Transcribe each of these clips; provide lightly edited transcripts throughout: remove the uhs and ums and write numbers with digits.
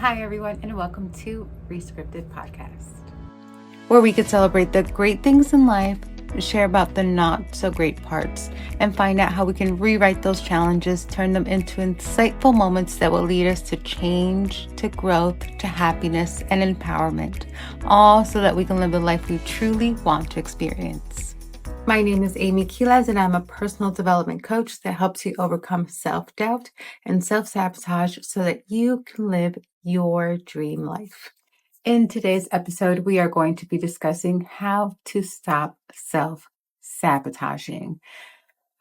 Hi, everyone, and welcome to Rescripted Podcast, where we could celebrate the great things in life, share about the not so great parts, and find out how we can rewrite those challenges, turn them into insightful moments that will lead us to change, to growth, to happiness, and empowerment, all so that we can live the life we truly want to experience. My name is Amy Quiles, and I'm a personal development coach that helps you overcome self-doubt and self-sabotage so that you can live your dream life. In today's episode, we are going to be discussing how to stop self-sabotaging.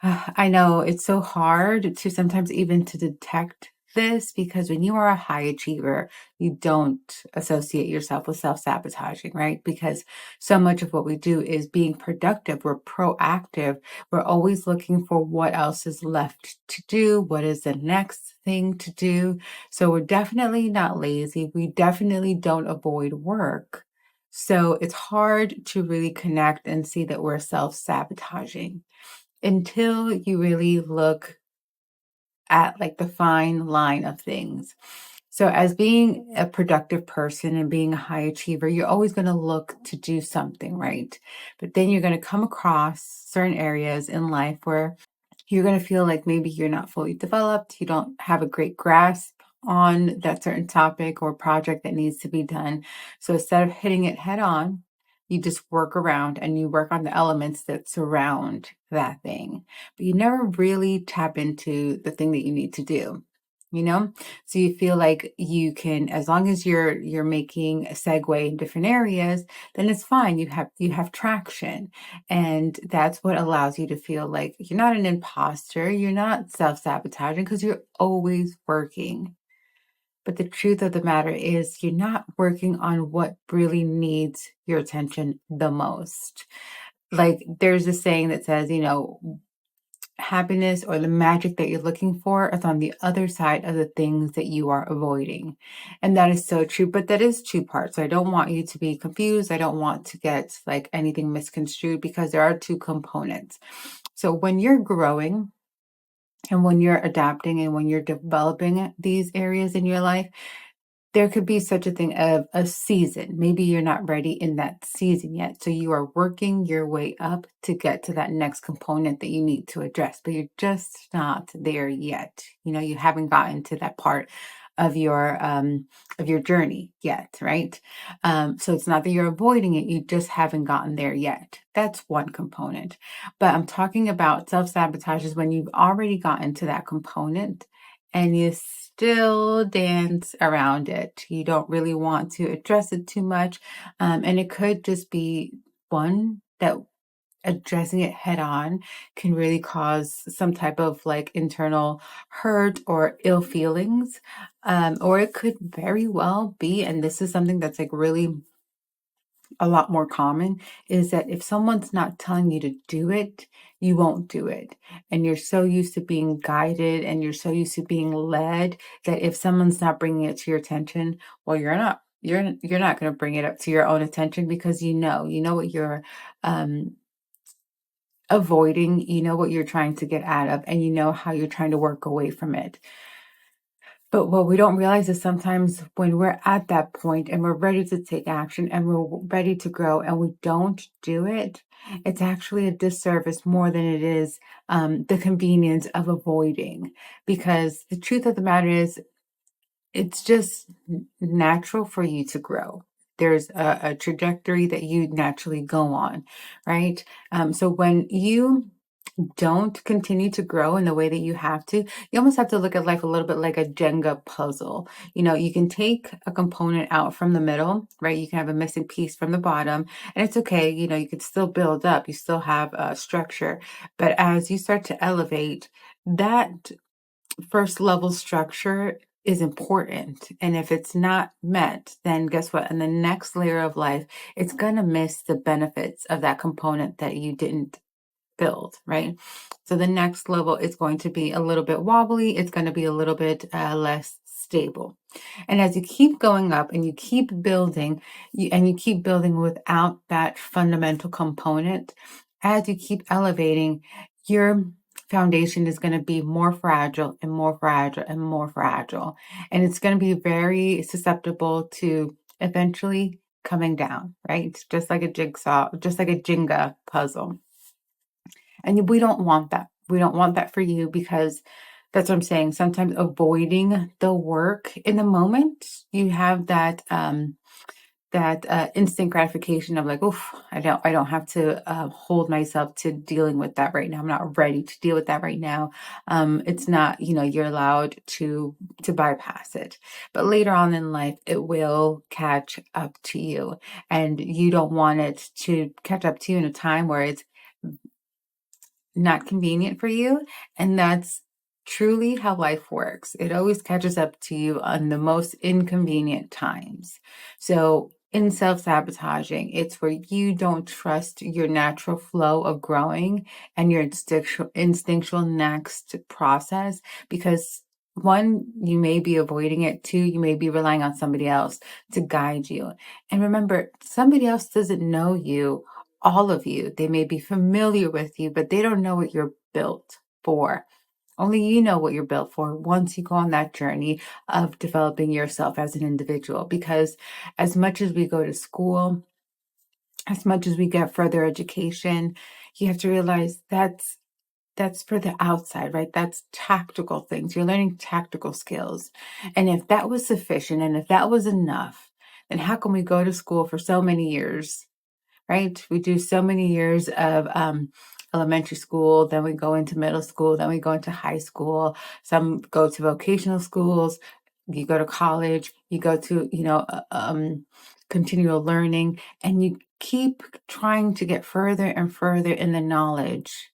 I know it's so hard to sometimes even to detect this because when you are a high achiever, you don't associate yourself with self-sabotaging, right? Because so much of what we do is being productive. We're proactive. We're always looking for what else is left to do. What is the next thing to do? So we're definitely not lazy. We definitely don't avoid work. So it's hard to really connect and see that we're self-sabotaging until you really look at like the fine line of things. So as being a productive person and being a high achiever, you're always going to look to do something, right? But then you're going to come across certain areas in life where you're going to feel like maybe you're not fully developed, you don't have a great grasp on that certain topic or project that needs to be done. So instead of hitting it head on, you just work around and you work on the elements that surround that thing. But you never really tap into the thing that you need to do. You know, so you feel like you can, as long as you're making a segue in different areas, then it's fine. You have traction, and that's what allows you to feel like you're not an imposter, you're not self-sabotaging because you're always working. But the truth of the matter is, you're not working on what really needs your attention the most. Like, there's a saying that says, happiness or the magic that you're looking for is on the other side of the things that you are avoiding. And that is so true, but that is two parts. I don't want you to be confused. I don't want to get like anything misconstrued because there are two components. So when you're growing and when you're adapting and when you're developing these areas in your life, there could be such a thing of a season. Maybe you're not ready in that season yet. So you are working your way up to get to that next component that you need to address, but you're just not there yet. You haven't gotten to that part of your journey yet, right? So it's not that you're avoiding it, you just haven't gotten there yet. That's one component. But I'm talking about self-sabotage is when you've already gotten to that component and you still dance around it. You don't really want to address it too much. And it could just be one that addressing it head on can really cause some type of like internal hurt or ill feelings. Or it could very well be, and this is something that's like really a lot more common, is that if someone's not telling you to do it, you won't do it. And you're so used to being guided and you're so used to being led that if someone's not bringing it to your attention, well, you're not going to bring it up to your own attention because you know what you're um avoiding, you know what you're trying to get out of, and you know how you're trying to work away from it. But what we don't realize is sometimes when we're at that point and we're ready to take action and we're ready to grow and we don't do it, it's actually a disservice more than it is the convenience of avoiding. Because the truth of the matter is, it's just natural for you to grow. There's a trajectory that you naturally go on, right? So when you don't continue to grow in the way that you have to, you almost have to look at life a little bit like a Jenga puzzle. You can take a component out from the middle, right? You can have a missing piece from the bottom, and it's okay. You could still build up, you still have a structure. But as you start to elevate, that first level structure is important. And if it's not met, then guess what? In the next layer of life, it's going to miss the benefits of that component that you didn't build, right? So the next level is going to be a little bit wobbly. It's going to be a little bit less stable. And as you keep going up and you keep building, you keep building without that fundamental component, as you keep elevating, your foundation is going to be more fragile and more fragile and more fragile. And it's going to be very susceptible to eventually coming down, right? It's just like a jigsaw, just like a Jenga puzzle. And we don't want that. We don't want that for you, because that's what I'm saying. Sometimes avoiding the work in the moment, you have that instant gratification of like, oof, I don't have to hold myself to dealing with that right now. I'm not ready to deal with that right now. It's not, you're allowed to bypass it. But later on in life, it will catch up to you. And you don't want it to catch up to you in a time where it's not convenient for you. And that's truly how life works. It always catches up to you on the most inconvenient times. So in self-sabotaging, it's where you don't trust your natural flow of growing and your instinctual next process, because one, you may be avoiding it. Two, you may be relying on somebody else to guide you. And remember, somebody else doesn't know you, all of you. They may be familiar with you, but they don't know what you're built for. Only you know what you're built for once you go on that journey of developing yourself as an individual. Because as much as we go to school, as much as we get further education, you have to realize that's for the outside, right? That's tactical things. You're learning tactical skills. And if that was sufficient and if that was enough, then how can we go to school for so many years, right? We do so many years of elementary school, then we go into middle school, then we go into high school. Some go to vocational schools. You go to college. You go to continual learning, and you keep trying to get further and further in the knowledge,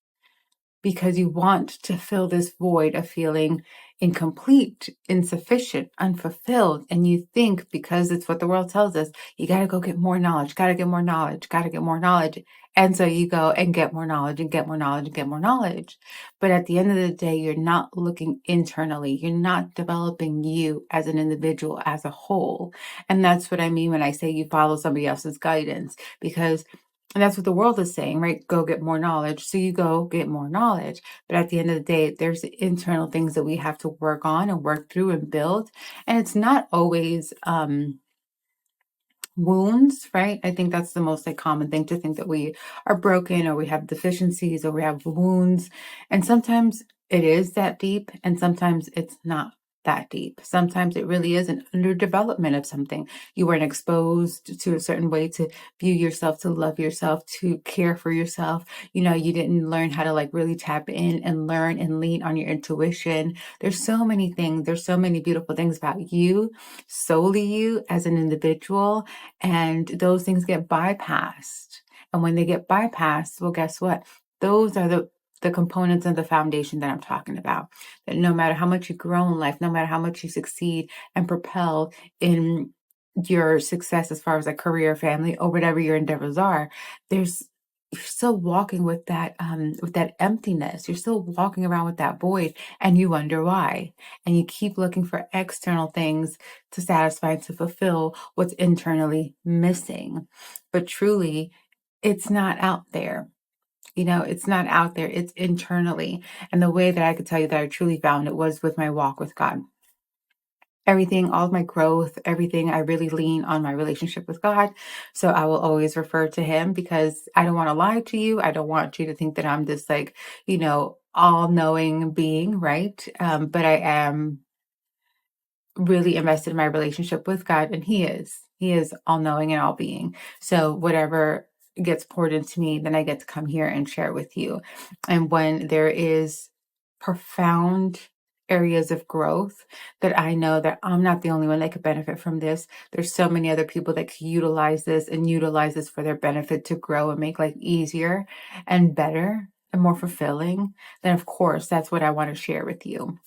because you want to fill this void of feeling incomplete, insufficient, unfulfilled. And you think, because it's what the world tells us, you got to go get more knowledge, got to get more knowledge, got to get more knowledge. And so you go and get more knowledge and get more knowledge and get more knowledge. But at the end of the day, you're not looking internally. You're not developing you as an individual, as a whole. And that's what I mean when I say you follow somebody else's guidance, because and that's what the world is saying, right? Go get more knowledge. So you go get more knowledge. But at the end of the day, there's internal things that we have to work on and work through and build. And it's not always wounds, right? I think that's the most common thing, to think that we are broken or we have deficiencies or we have wounds. And sometimes it is that deep, and sometimes it's not that deep. Sometimes it really is an underdevelopment of something. You weren't exposed to a certain way to view yourself, to love yourself, to care for yourself. You didn't learn how to really tap in and learn and lean on your intuition. There's so many things. There's so many beautiful things about you, solely you as an individual, and those things get bypassed. And when they get bypassed, well, guess what? Those are the components of the foundation that I'm talking about. That no matter how much you grow in life, no matter how much you succeed and propel in your success as far as a career, family, or whatever your endeavors are, you're still walking with that emptiness. You're still walking around with that void, and you wonder why. And you keep looking for external things to satisfy, to fulfill what's internally missing. But truly, it's not out there. It's not out there. It's internally. And the way that I could tell you that I truly found it was with my walk with God. Everything, all of my growth, everything, I really lean on my relationship with God. So I will always refer to Him, because I don't want to lie to you. I don't want you to think that I'm this all knowing being, right? But I am really invested in my relationship with God, and He is all knowing and all being. So whatever gets poured into me, then I get to come here and share it with you. And when there is profound areas of growth that I know that I'm not the only one that could benefit from this, there's so many other people that could utilize this and utilize this for their benefit, to grow and make life easier and better and more fulfilling, then of course that's what I want to share with you.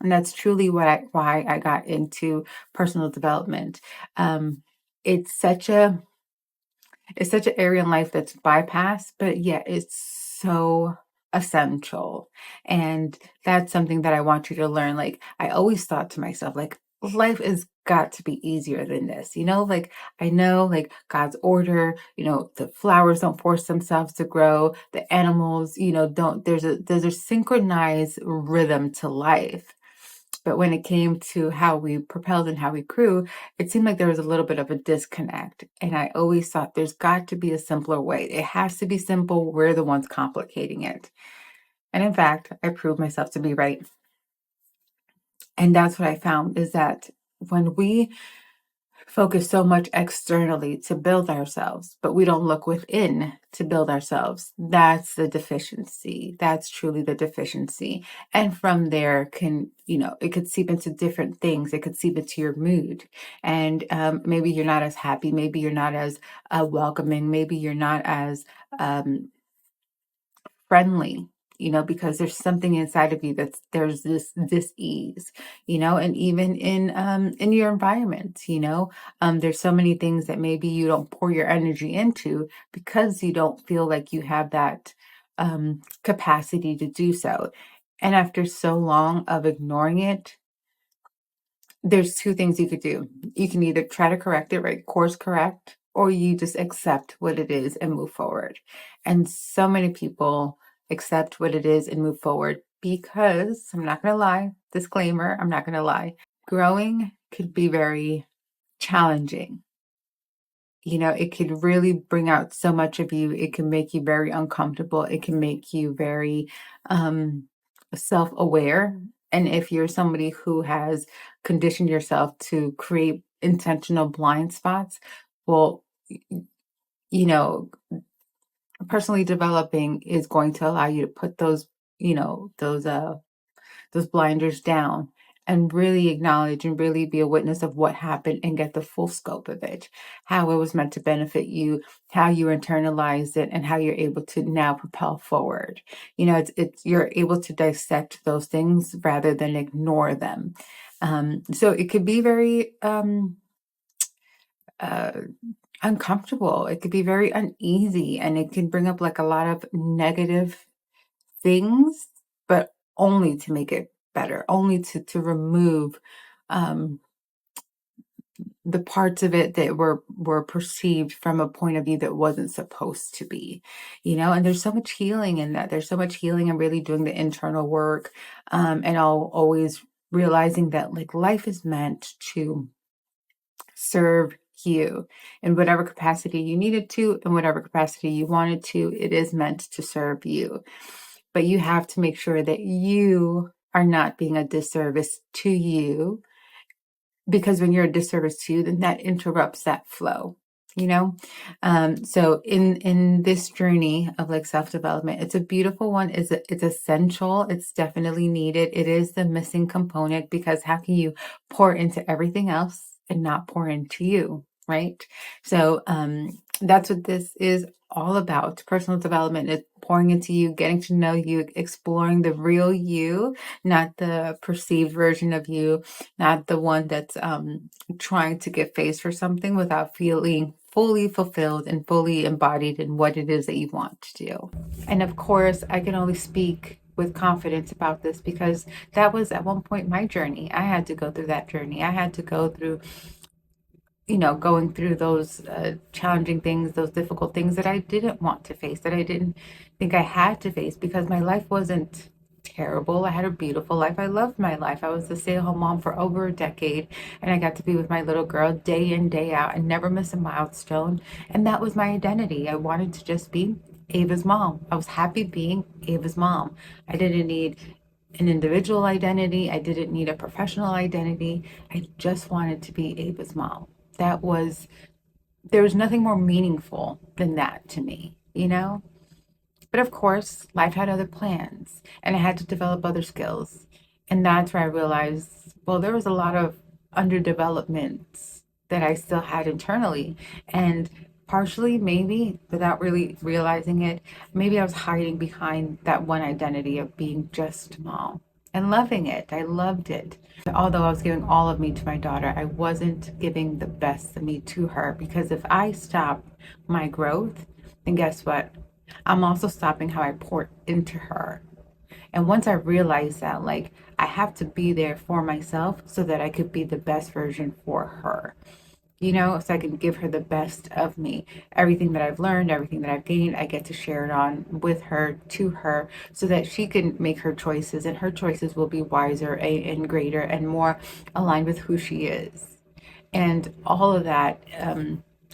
And that's truly why I got into personal development. Um, it's such a it's such an area in life that's bypassed, but yeah, it's so essential. And that's something that I want you to learn. Like, I always thought to myself, like, life has got to be easier than this. Like, I know, like, God's order, the flowers don't force themselves to grow, the animals, don't, there's a synchronized rhythm to life. But when it came to how we propelled and how we grew, it seemed like there was a little bit of a disconnect. And I always thought there's got to be a simpler way. It has to be simple. We're the ones complicating it. And in fact, I proved myself to be right. And that's what I found is that when we focus so much externally to build ourselves, but we don't look within to build ourselves, that's the deficiency. That's truly the deficiency. And from there it could seep into different things. It could seep into your mood. And maybe you're not as happy. Maybe you're not as welcoming. Maybe you're not as friendly, because there's something inside of you there's this ease, and even in your environment, there's so many things that maybe you don't pour your energy into because you don't feel like you have that capacity to do so. And after so long of ignoring it, there's two things you could do. You can either try to correct it, right? Course correct, or you just accept what it is and move forward. And so many people accept what it is and move forward because I'm not going to lie, disclaimer, I'm not going to lie. Growing could be very challenging. It could really bring out so much of you. It can make you very uncomfortable. It can make you very self-aware. And if you're somebody who has conditioned yourself to create intentional blind spots, well, you know, personally developing is going to allow you to put those, those blinders down and really acknowledge and really be a witness of what happened and get the full scope of it, how it was meant to benefit you, how you internalized it, and how you're able to now propel forward. It's you're able to dissect those things rather than ignore them. So it could be very uh, uncomfortable. It could be very uneasy, and it can bring up like a lot of negative things, but only to make it better, only to remove um, the parts of it that were perceived from a point of view that wasn't supposed to be, and there's so much healing in that. There's so much healing and really doing the internal work, and always realizing that like life is meant to serve you in whatever capacity you needed to, in whatever capacity you wanted to. It is meant to serve you. But you have to make sure that you are not being a disservice to you, because when you're a disservice to you, then that interrupts that flow. So in this journey of like self-development, it's a beautiful one. It's essential. It's definitely needed. It is the missing component, because how can you pour into everything else and not pour into you, right? So that's what this is all about. Personal development is pouring into you, getting to know you, exploring the real you, not the perceived version of you, not the one that's trying to get face for something without feeling fully fulfilled and fully embodied in what it is that you want to do. And of course, I can only speak with confidence about this because that was at one point my journey. I had to go through that journey. I had to go through going through those challenging things, those difficult things that I didn't want to face, that I didn't think I had to face, because my life wasn't terrible. I had a beautiful life. I loved my life. I was a stay-at-home mom for over a decade, and I got to be with my little girl day in, day out, and never miss a milestone. And that was my identity. I wanted to just be Ava's mom. I was happy being Ava's mom. I didn't need an individual identity. I didn't need a professional identity. I just wanted to be Ava's mom. That was, there was nothing more meaningful than that to me. But of course, life had other plans, and I had to develop other skills. And that's where I realized, well, there was a lot of underdevelopment that I still had internally. And partially, maybe without really realizing it, maybe I was hiding behind that one identity of being just mom and loving it. I loved it. Although I was giving all of me to my daughter, I wasn't giving the best of me to her, because if I stop my growth, then guess what? I'm also stopping how I pour into her. And once I realized that, like, I have to be there for myself so that I could be the best version for her, so I can give her the best of me. Everything that I've learned, everything that I've gained, I get to share it on with her, to her, so that she can make her choices, and her choices will be wiser and greater and more aligned with who she is. And all of that,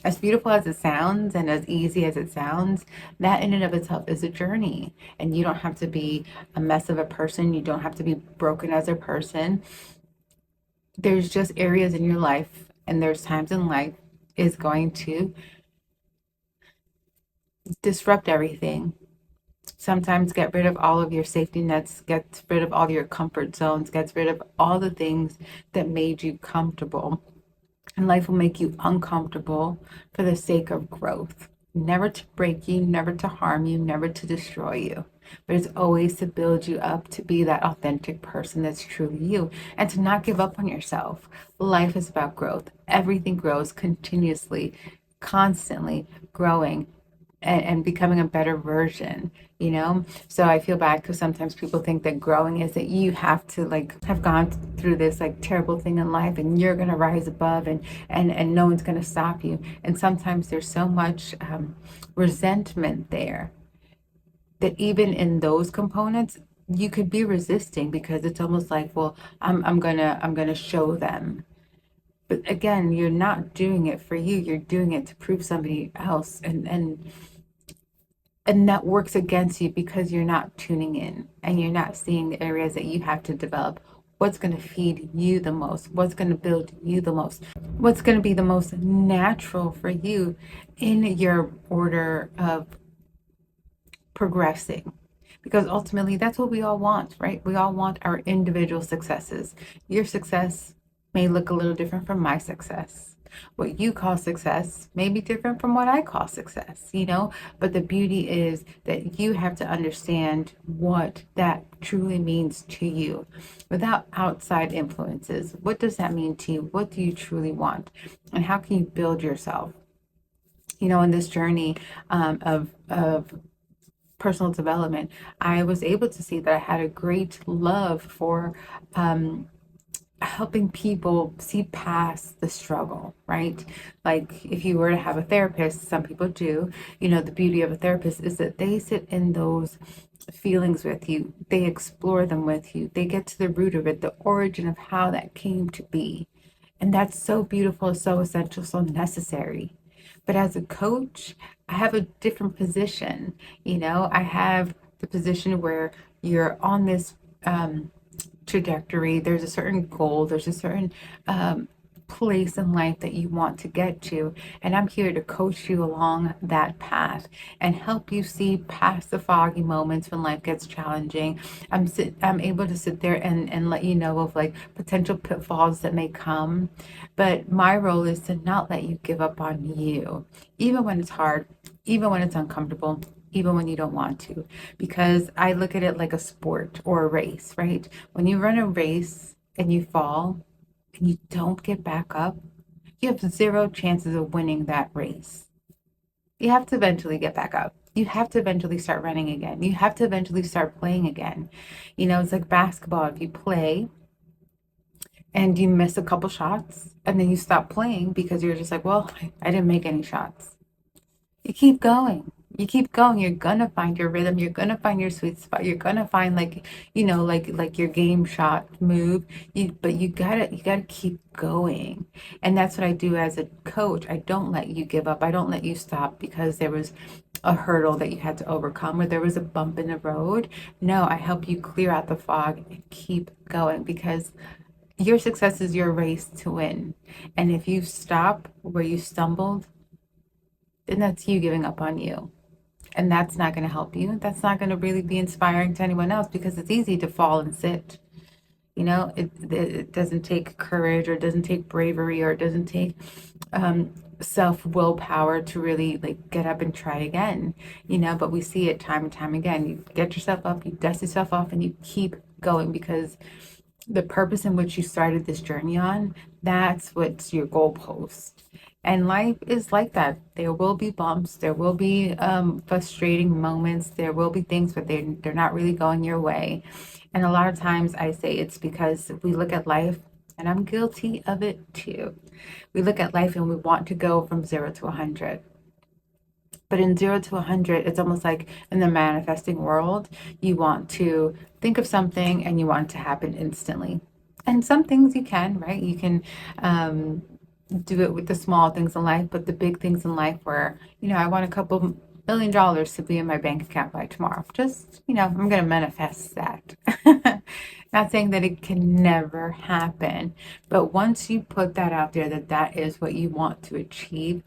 as beautiful as it sounds and as easy as it sounds, that in and of itself is a journey. And you don't have to be a mess of a person. You don't have to be broken as a person. There's just areas in your life, and there's times in life is going to disrupt everything. Sometimes get rid of all of your safety nets, get rid of all your comfort zones, get rid of all the things that made you comfortable. And life will make you uncomfortable for the sake of growth. Never to break you, never to harm you, never to destroy you. But it's always to build you up to be that authentic person that's truly you, and to not give up on yourself. Life is about growth. Everything grows continuously, constantly growing and becoming a better version. So I feel bad because sometimes people think that growing is that you have to like have gone through this like terrible thing in life and you're going to rise above, and no one's going to stop you. And sometimes there's so much resentment there that even in those components you could be resisting, because it's almost like, well, I'm gonna show them. But again, you're not doing it for you, you're doing it to prove somebody else, and that works against you because you're not tuning in and you're not seeing the areas that you have to develop. What's going to feed you the most? What's going to build you the most? What's going to be the most natural for you in your order of progressing? Because ultimately, that's what we all want, right? We all want our individual successes. Your success may look a little different from my success. What you call success may be different from what I call success. But the beauty is that you have to understand what that truly means to you without outside influences. What does that mean to you? What do you truly want? And how can you build yourself? In this journey of personal development, I was able to see that I had a great love for helping people see past the struggle, right? Like if you were to have a therapist, some people do, the beauty of a therapist is that they sit in those feelings with you, they explore them with you, they get to the root of it, the origin of how that came to be. And that's so beautiful, so essential, so necessary. But as a coach, I have a different position. I have the position where you're on this trajectory. There's a certain goal, there's a certain place in life that you want to get to, and I'm here to coach you along that path and help you see past the foggy moments when life gets challenging. I'm able to sit there and let you know of like potential pitfalls that may come, but my role is to not let you give up on you, even when it's hard, even when it's uncomfortable, even when you don't want to, because I look at it like a sport or a race, right? When you run a race and you fall and you don't get back up, you have zero chances of winning that race. You have to eventually get back up. You have to eventually start running again. You have to eventually start playing again. It's like basketball. If you play and you miss a couple shots and then you stop playing because you're just like, well, I didn't make any shots. You keep going. You keep going. You're gonna find your rhythm. You're gonna find your sweet spot. You're gonna find like your game shot move. But you gotta keep going. And that's what I do as a coach. I don't let you give up. I don't let you stop because there was a hurdle that you had to overcome or there was a bump in the road. No, I help you clear out the fog and keep going, because your success is your race to win. And if you stop where you stumbled, then that's you giving up on you. And that's not going to help you. That's not going to really be inspiring to anyone else, because it's easy to fall and sit. It doesn't take courage, or it doesn't take bravery, or it doesn't take self willpower to really like get up and try again. But we see it time and time again. You get yourself up, you dust yourself off, and you keep going, because the purpose in which you started this journey on, that's what's your goalpost. And life is like that. There will be bumps, there will be frustrating moments, there will be things, but they're not really going your way. And a lot of times I say it's because we look at life, and I'm guilty of it too. We look at life and we want to go from 0 to 100. But in 0 to 100, it's almost like in the manifesting world, you want to think of something and you want it to happen instantly. And some things you can, right? You can um, do it with the small things in life, but the big things in life where, I want a couple $1 million to be in my bank account by tomorrow. Just, I'm going to manifest that. Not saying that it can never happen, but once you put that out there, that that is what you want to achieve,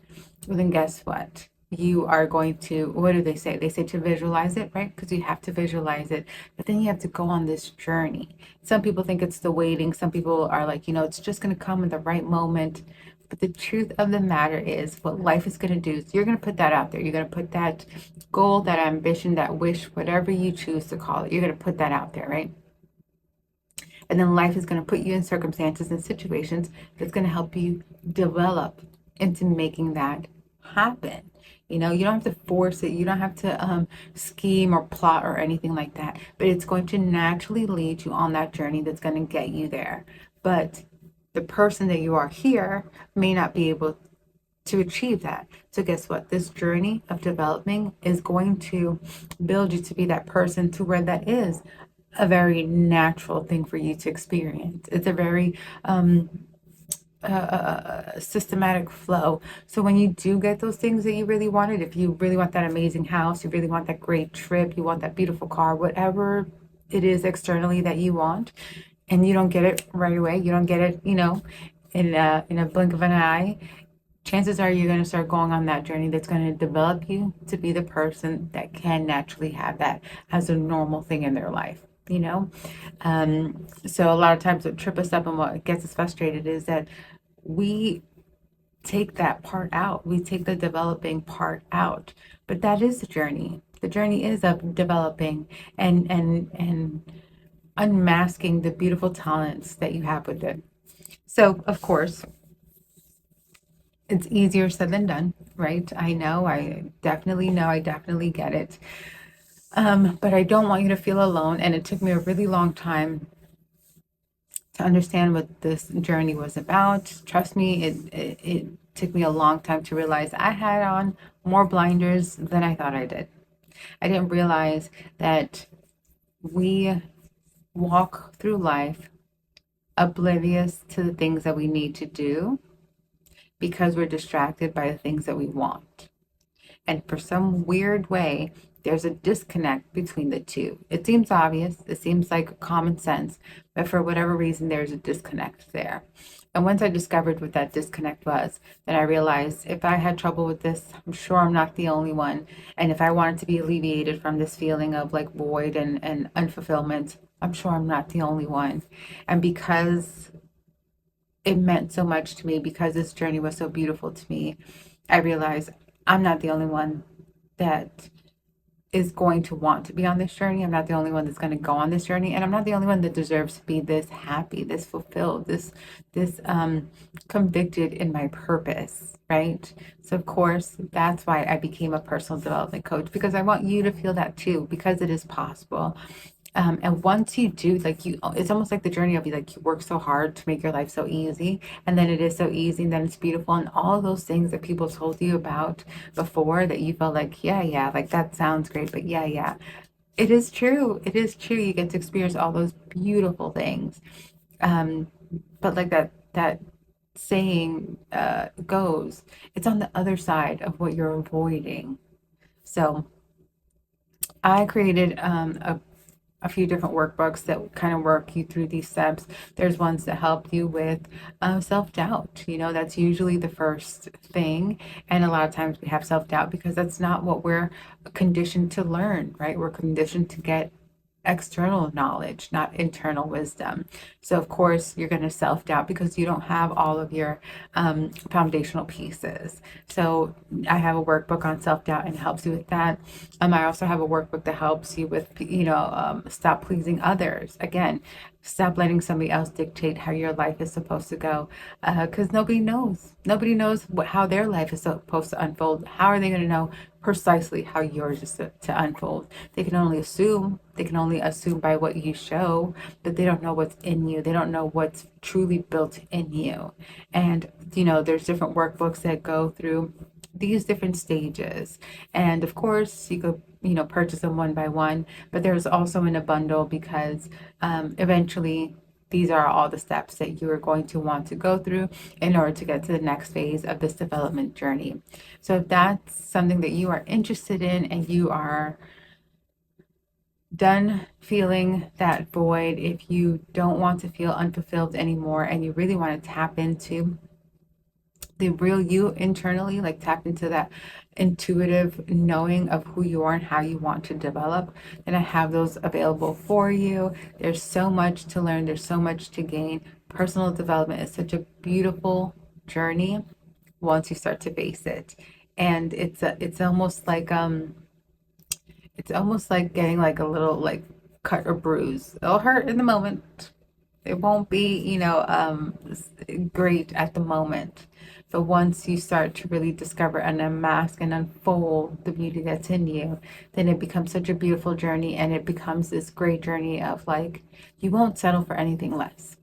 well, then guess what? You are going to, what do they say? They say to visualize it, right? Because you have to visualize it, but then you have to go on this journey. Some people think it's the waiting. Some people are like, it's just going to come in the right moment. But the truth of the matter is, what life is going to do is you're going to put that out there. You're going to put that goal, that ambition, that wish, whatever you choose to call it, you're going to put that out there, right? And then life is going to put you in circumstances and situations that's going to help you develop into making that happen. You don't have to force it. You don't have to scheme or plot or anything like that. But it's going to naturally lead you on that journey that's going to get you there. But the person that you are here may not be able to achieve that. So guess what? This journey of developing is going to build you to be that person to where that is a very natural thing for you to experience. It's a very systematic flow. So when you do get those things that you really wanted, if you really want that amazing house, you really want that great trip, you want that beautiful car, whatever it is externally that you want, and you don't get it right away, you don't get it, in a blink of an eye, chances are you're going to start going on that journey that's going to develop you to be the person that can naturally have that as a normal thing in their life. So a lot of times what trip us up and what gets us frustrated is that we take that part out. We take the developing part out. But that is the journey. The journey is of developing and unmasking the beautiful talents that you have with it. So, of course, it's easier said than done, right? I know, I definitely know, I definitely get it. But I don't want you to feel alone. And it took me a really long time to understand what this journey was about. Trust me, it took me a long time to realize I had on more blinders than I thought I did. I didn't realize that we walk through life oblivious to the things that we need to do because we're distracted by the things that we want. And for some weird way, there's a disconnect between the two. It seems obvious, it seems like common sense, but for whatever reason, there's a disconnect there. And once I discovered what that disconnect was, then I realized if I had trouble with this, I'm sure I'm not the only one. And if I wanted to be alleviated from this feeling of like void and unfulfillment, I'm sure I'm not the only one. And because it meant so much to me, because this journey was so beautiful to me, I realized I'm not the only one that is going to want to be on this journey. I'm not the only one that's going to go on this journey, and I'm not the only one that deserves to be this happy, this fulfilled, this convicted in my purpose, right? So of course, that's why I became a personal development coach, because I want you to feel that too, because it is possible. And once you do, like it's almost like the journey of you, like you work so hard to make your life so easy, and then it is so easy, and then it's beautiful, and all those things that people told you about before that you felt like, yeah, yeah, like that sounds great, but yeah, yeah, it is true. It is true. You get to experience all those beautiful things. Um, but like that saying goes, it's on the other side of what you're avoiding. So I created a few different workbooks that kind of work you through these steps. There's ones that help you with self-doubt. That's usually the first thing. And a lot of times we have self-doubt because that's not what we're conditioned to learn, right? We're conditioned to get external knowledge, not internal wisdom. So, of course, you're going to self doubt because you don't have all of your foundational pieces. So, I have a workbook on self doubt and helps you with that. I also have a workbook that helps you with, stop pleasing others. Again, Stop letting somebody else dictate how your life is supposed to go, because nobody knows. Nobody knows how their life is supposed to unfold. How are they going to know precisely how yours is to unfold? They can only assume. They can only assume by what you show, but they don't know what's in you. They don't know what's truly built in you. And, there's different workbooks that go through these different stages. And of course, you could, purchase them one by one, but there's also in a bundle because eventually these are all the steps that you are going to want to go through in order to get to the next phase of this development journey. So if that's something that you are interested in and you are done feeling that void, if you don't want to feel unfulfilled anymore and you really want to tap into the real you internally, like tap into that intuitive knowing of who you are and how you want to develop, then I have those available for you. There's so much to learn, there's so much to gain. Personal development is such a beautiful journey once you start to face it. And it's almost like getting like a little like cut or bruise. It'll hurt in the moment. It won't be, great at the moment. But once you start to really discover and unmask and unfold the beauty that's in you, then it becomes such a beautiful journey, and it becomes this great journey of like, you won't settle for anything less.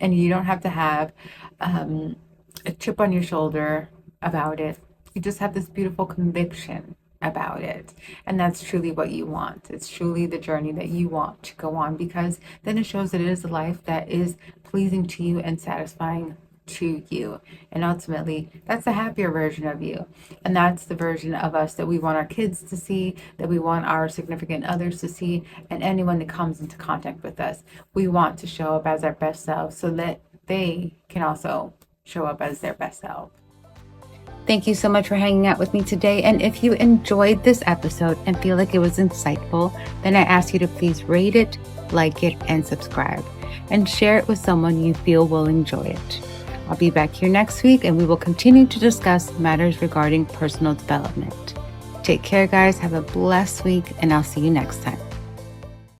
And you don't have to have a chip on your shoulder about it. You just have this beautiful conviction about it. And that's truly what you want. It's truly the journey that you want to go on, because then it shows that it is a life that is pleasing to you and satisfying to you. And ultimately, that's a happier version of you. And that's the version of us that we want our kids to see, that we want our significant others to see, and anyone that comes into contact with us. We want to show up as our best selves so that they can also show up as their best self. Thank you so much for hanging out with me today. And if you enjoyed this episode and feel like it was insightful, then I ask you to please rate it, like it, and subscribe. And share it with someone you feel will enjoy it. I'll be back here next week, and we will continue to discuss matters regarding personal development. Take care, guys. Have a blessed week, and I'll see you next time.